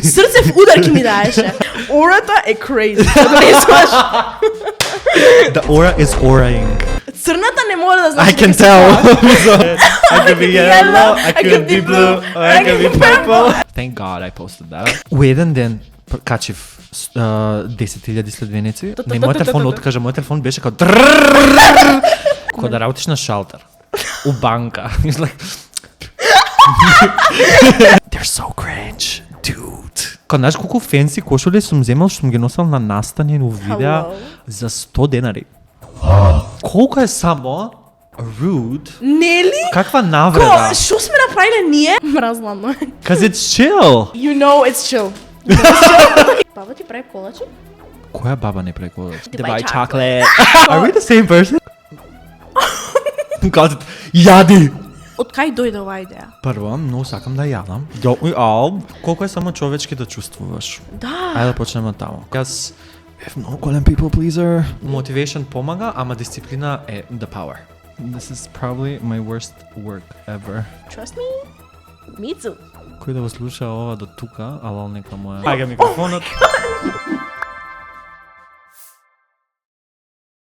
Срцев удар ки ми даеше. Ората е crazy. The aura is auraing. Црната не може да знае. I can tell. I could be yellow, I could be blue, or I could be purple. Thank God I posted that. У еден ден качив 10,000 следбеници. Не, мојот телефон откажа, мојот телефон беше као кога да работиш на шалтер. У банка. He's like They're so cringe, dude. Кога знаеш колку фенси кошули сум земал, што сум ги носел на настани у видеа за 100 денари. Колку е само rude. Нели? Ко, Каква навреда. што сме направиле ние? Мразладно. Cause it's chill. You know it's chill. Баба ти прави колачи? Која баба не прави колачи? They buy chocolate. Are we the same person? Кажат, јади. Од кај дојде оваа идеја? Прво, многу сакам да јадам. Колку е само човечки да чувствуваш. Да. Ајде да почнеме таму. Јас е многу голем people pleaser. Motivation помага, ама дисциплина е the power. This is probably my worst work ever. Trust me? Me too. Кој да го слуша ова до тука, ала нека моја. Ајде микрофонот.